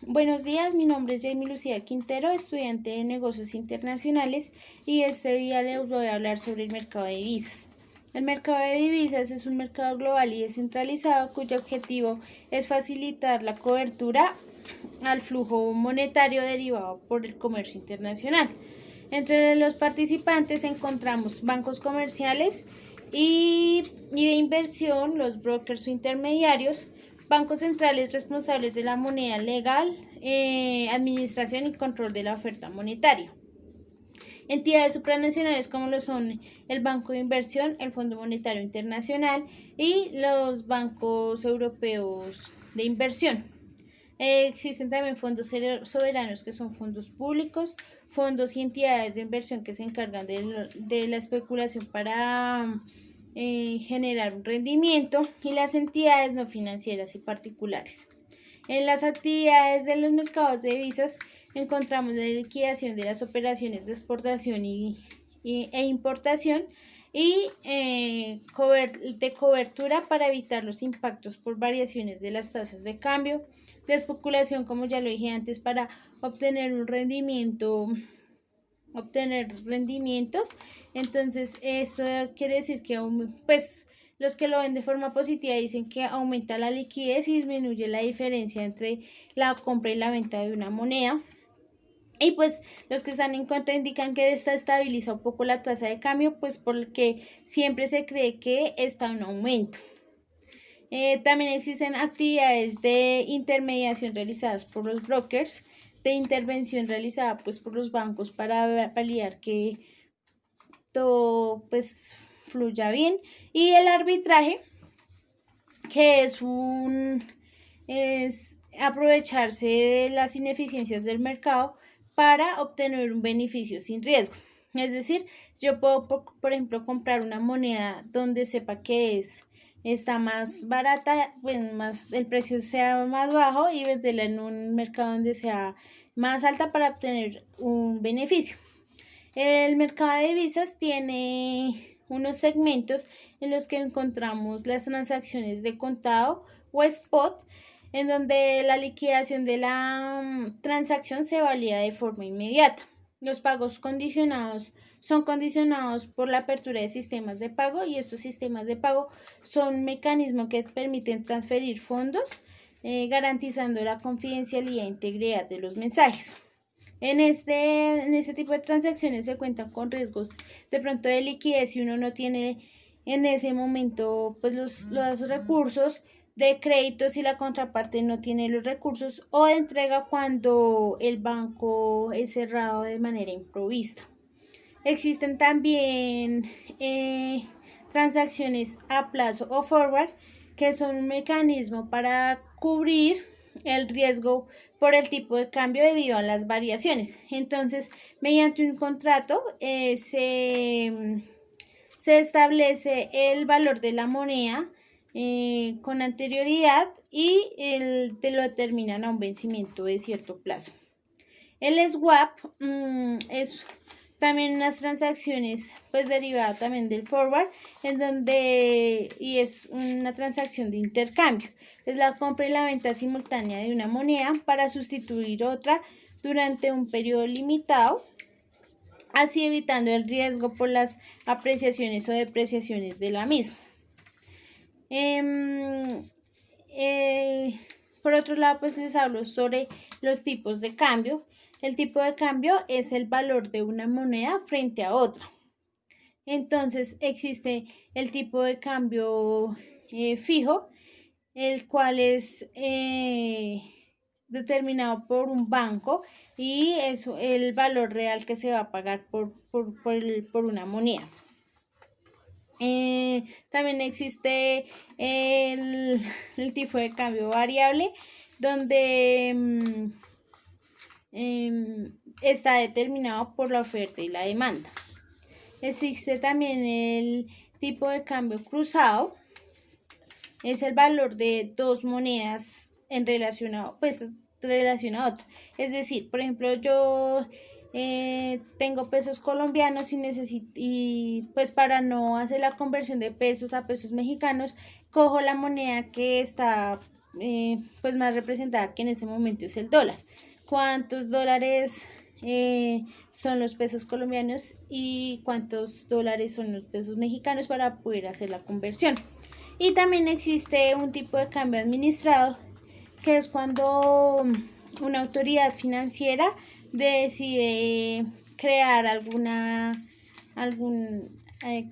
Buenos días, mi nombre es Jamie Lucía Quintero, estudiante de negocios internacionales, y este día les voy a hablar sobre el mercado de divisas. El mercado de divisas es un mercado global y descentralizado cuyo objetivo es facilitar la cobertura al flujo monetario derivado por el comercio internacional. Entre los participantes encontramos bancos comerciales y de inversión, los brokers o intermediarios, bancos centrales responsables de la moneda legal, administración y control de la oferta monetaria. Entidades supranacionales como lo son el Banco de Inversión, el Fondo Monetario Internacional y los bancos europeos de inversión. Existen también fondos soberanos, que son fondos públicos, fondos y entidades de inversión que se encargan de la especulación para generar un rendimiento, y las entidades no financieras y particulares. En las actividades de los mercados de divisas encontramos la liquidación de las operaciones de exportación e importación y de cobertura para evitar los impactos por variaciones de las tasas de cambio, de especulación, como ya lo dije antes, para obtener rendimientos. Entonces eso quiere decir que los que lo ven de forma positiva dicen que aumenta la liquidez y disminuye la diferencia entre la compra y la venta de una moneda. Y pues los que están en contra indican que esta estabiliza un poco la tasa de cambio, pues porque siempre se cree que está en aumento. También existen actividades de intermediación realizadas por los brokers, de intervención realizada pues por los bancos para validar que todo pues fluya bien, y el arbitraje, que es aprovecharse de las ineficiencias del mercado para obtener un beneficio sin riesgo. Es decir, yo puedo, por ejemplo, comprar una moneda donde sepa que está más barata, pues el precio sea más bajo, y venderla en un mercado donde sea más alta para obtener un beneficio. El mercado de divisas tiene unos segmentos en los que encontramos las transacciones de contado o spot, en donde la liquidación de la transacción se valida de forma inmediata. Los pagos condicionados son condicionados por la apertura de sistemas de pago, y estos sistemas de pago son mecanismos que permiten transferir fondos, garantizando la confidencialidad e integridad de los mensajes. En este tipo de transacciones se cuentan con riesgos de pronto de liquidez si uno no tiene en ese momento pues los recursos, de crédito si la contraparte no tiene los recursos, o de entrega cuando el banco es cerrado de manera improvista. Existen también transacciones a plazo o forward, que son un mecanismo para cubrir el riesgo por el tipo de cambio debido a las variaciones. Entonces, mediante un contrato se establece el valor de la moneda con anterioridad, y te lo determinan a un vencimiento de cierto plazo. El swap es también unas transacciones pues derivada también del forward, y es una transacción de intercambio. Es la compra y la venta simultánea de una moneda para sustituir otra durante un periodo limitado, así evitando el riesgo por las apreciaciones o depreciaciones de la misma. Por otro lado, pues les hablo sobre los tipos de cambio. El tipo de cambio es el valor de una moneda frente a otra. Entonces existe el tipo de cambio fijo, el cual es determinado por un banco, y es el valor real que se va a pagar por una moneda. También existe el tipo de cambio variable, donde está determinado por la oferta y la demanda. Existe también el tipo de cambio cruzado, es el valor de dos monedas en relación a otra. Es decir, por ejemplo, yo tengo pesos colombianos y pues para no hacer la conversión de pesos a pesos mexicanos, cojo la moneda que está pues más representada que en ese momento es el dólar. ¿Cuántos dólares son los pesos colombianos y cuántos dólares son los pesos mexicanos para poder hacer la conversión? Y también existe un tipo de cambio administrado, que es cuando una autoridad financiera decide crear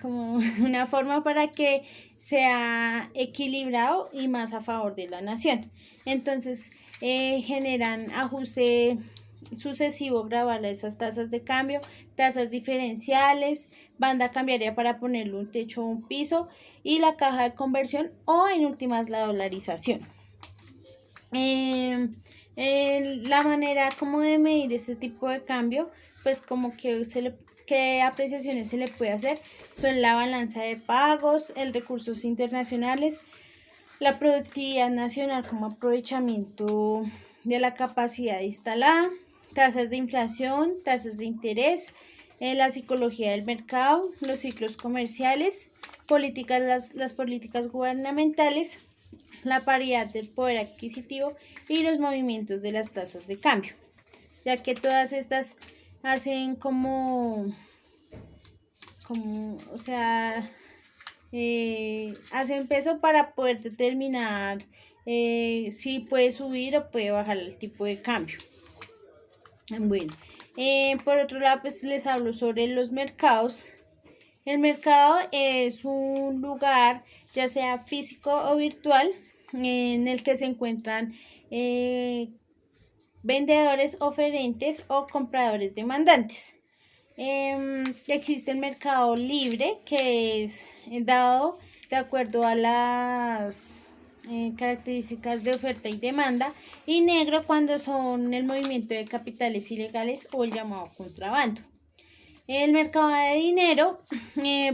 como una forma para que sea equilibrado y más a favor de la nación. Entonces generan ajuste sucesivo gradual a esas tasas de cambio, tasas diferenciales, banda cambiaria para ponerle un techo o un piso y la caja de conversión o en últimas la dolarización. La manera como de medir ese tipo de cambio, pues como que qué apreciaciones se le puede hacer son la balanza de pagos, el recursos internacionales, la productividad nacional como aprovechamiento de la capacidad instalada, tasas de inflación, tasas de interés, la psicología del mercado, los ciclos comerciales, las políticas gubernamentales, la paridad del poder adquisitivo y los movimientos de las tasas de cambio, ya que todas estas hacen hacen peso para poder determinar si puede subir o puede bajar el tipo de cambio. Bueno, por otro lado, pues les hablo sobre los mercados. El mercado es un lugar, ya sea físico o virtual, en el que se encuentran vendedores oferentes o compradores demandantes. Existe el mercado libre, que es dado de acuerdo a las características de oferta y demanda, y negro cuando son el movimiento de capitales ilegales o el llamado contrabando. El mercado de dinero,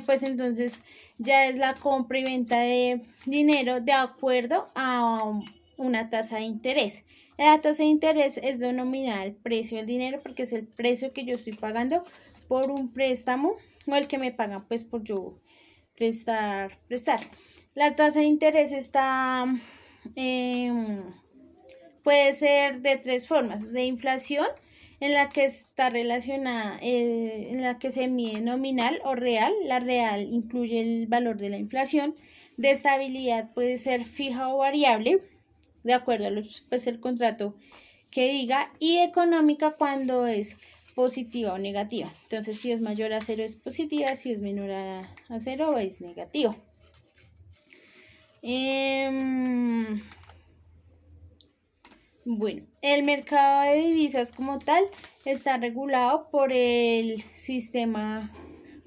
pues entonces ya es la compra y venta de dinero de acuerdo a una tasa de interés. La tasa de interés es denominada el precio del dinero porque es el precio que yo estoy pagando por un préstamo o el que me pagan pues por yo prestar. La tasa de interés puede ser de tres formas: de inflación, en la que está relacionada, en la que se mide nominal o real. La real incluye el valor de la inflación. De estabilidad puede ser fija o variable, de acuerdo a pues, el contrato que diga. Y económica cuando es positiva o negativa. Entonces, si es mayor a 0 es positiva, si es menor a 0 es negativa. Bueno, el mercado de divisas como tal está regulado por el sistema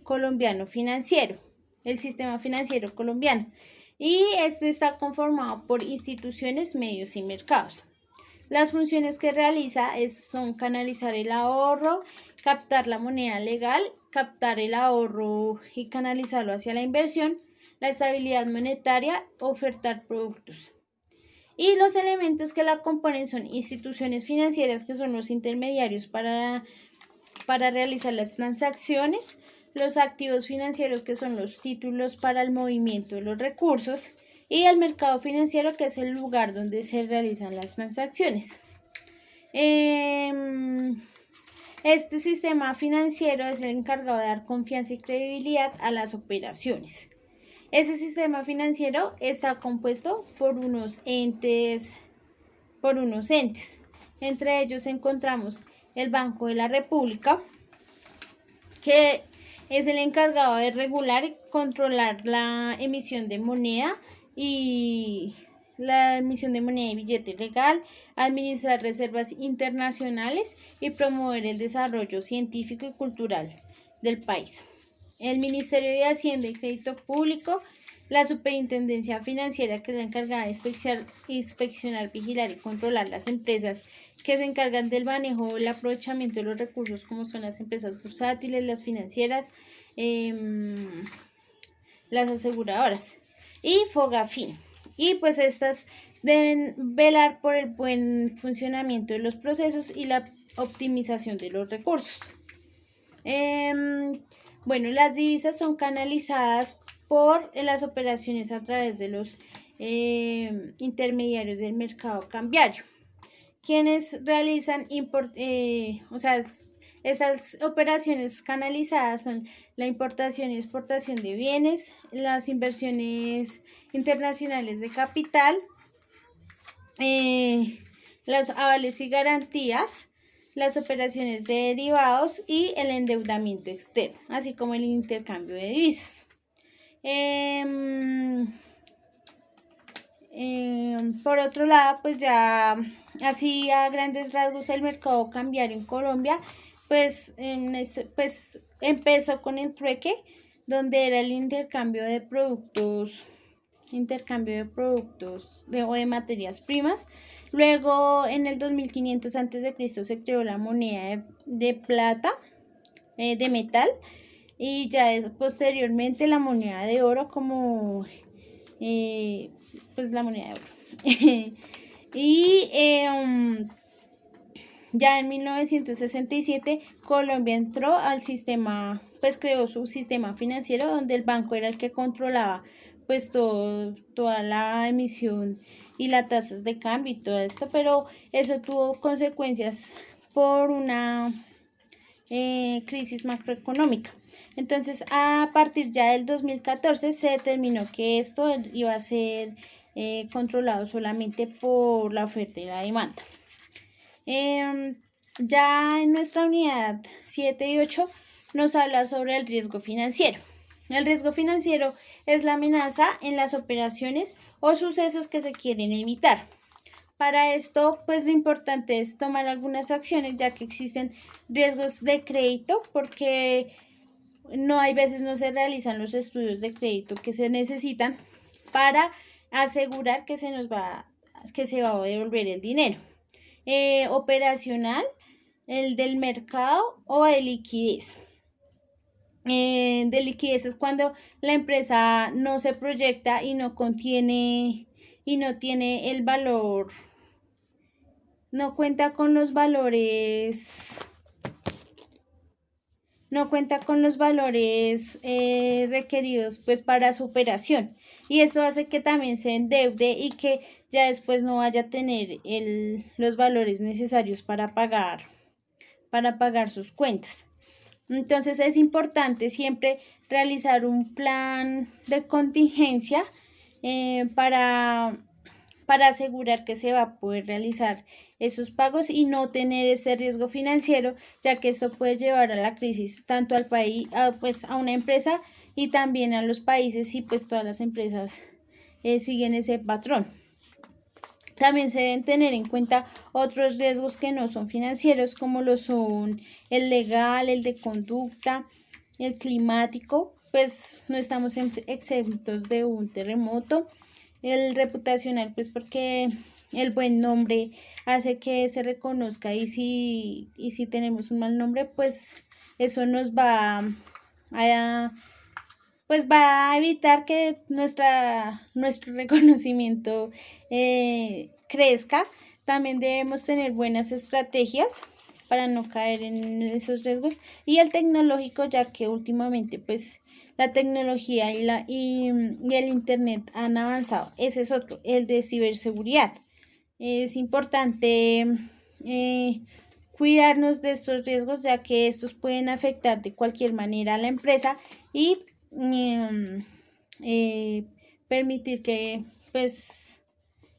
colombiano financiero, el sistema financiero colombiano, y este está conformado por instituciones, medios y mercados. Las funciones que realiza son canalizar el ahorro, captar la moneda legal, captar el ahorro y canalizarlo hacia la inversión, la estabilidad monetaria, ofertar productos. Y los elementos que la componen son instituciones financieras, que son los intermediarios para realizar las transacciones, los activos financieros, que son los títulos para el movimiento de los recursos, y el mercado financiero, que es el lugar donde se realizan las transacciones. Este sistema financiero es el encargado de dar confianza y credibilidad a las operaciones. Ese sistema financiero está compuesto por unos entes. Entre ellos encontramos el Banco de la República, que es el encargado de regular y controlar la emisión de moneda y billete legal, administrar reservas internacionales y promover el desarrollo científico y cultural del país. El Ministerio de Hacienda y Crédito Público, la Superintendencia Financiera, que es la encargada de inspeccionar, vigilar y controlar las empresas que se encargan del manejo o el aprovechamiento de los recursos, como son las empresas bursátiles, las financieras, las aseguradoras, y Fogafín. Y pues estas deben velar por el buen funcionamiento de los procesos y la optimización de los recursos. Bueno, las divisas son canalizadas por las operaciones a través de los intermediarios del mercado cambiario, quienes realizan esas operaciones canalizadas son la importación y exportación de bienes, las inversiones internacionales de capital, los avales y garantías, las operaciones de derivados y el endeudamiento externo, así como el intercambio de divisas. Por otro lado, pues ya así a grandes rasgos el mercado cambiario en Colombia, pues empezó con el trueque, donde era el intercambio de productos o de materias primas. Luego en el 2500 a.C. se creó la moneda de plata, de metal, y ya posteriormente la moneda de oro como pues la moneda de oro. Y ya en 1967 Colombia entró al sistema, pues creó su sistema financiero, donde el banco era el que controlaba pues toda la emisión y las tasas de cambio y todo esto, pero eso tuvo consecuencias por una crisis macroeconómica. Entonces, a partir ya del 2014 se determinó que esto iba a ser controlado solamente por la oferta y la demanda. Ya en nuestra unidad 7 y 8 nos habla sobre el riesgo financiero. El riesgo financiero es la amenaza en las operaciones o sucesos que se quieren evitar. Para esto, pues lo importante es tomar algunas acciones, ya que existen riesgos de crédito, porque hay veces no se realizan los estudios de crédito que se necesitan para asegurar que se va a devolver el dinero. Operacional, el del mercado o de liquidez. De liquidez es cuando la empresa no se proyecta y no tiene el valor, no cuenta con los valores requeridos pues para su operación, y eso hace que también se endeude y que ya después no vaya a tener los valores necesarios para pagar sus cuentas. Entonces es importante siempre realizar un plan de contingencia para asegurar que se va a poder realizar esos pagos y no tener ese riesgo financiero, ya que esto puede llevar a la crisis tanto al país, a una empresa, y también a los países, y pues todas las empresas siguen ese patrón. También se deben tener en cuenta otros riesgos que no son financieros, como lo son el legal, el de conducta, el climático, pues no estamos exentos de un terremoto. El reputacional, pues porque el buen nombre hace que se reconozca, y si tenemos un mal nombre, pues eso nos va a evitar que nuestro reconocimiento crezca. También debemos tener buenas estrategias para no caer en esos riesgos. Y el tecnológico, ya que últimamente pues la tecnología y el internet han avanzado. Ese es otro, el de ciberseguridad. Es importante cuidarnos de estos riesgos, ya que estos pueden afectar de cualquier manera a la empresa y permitir que pues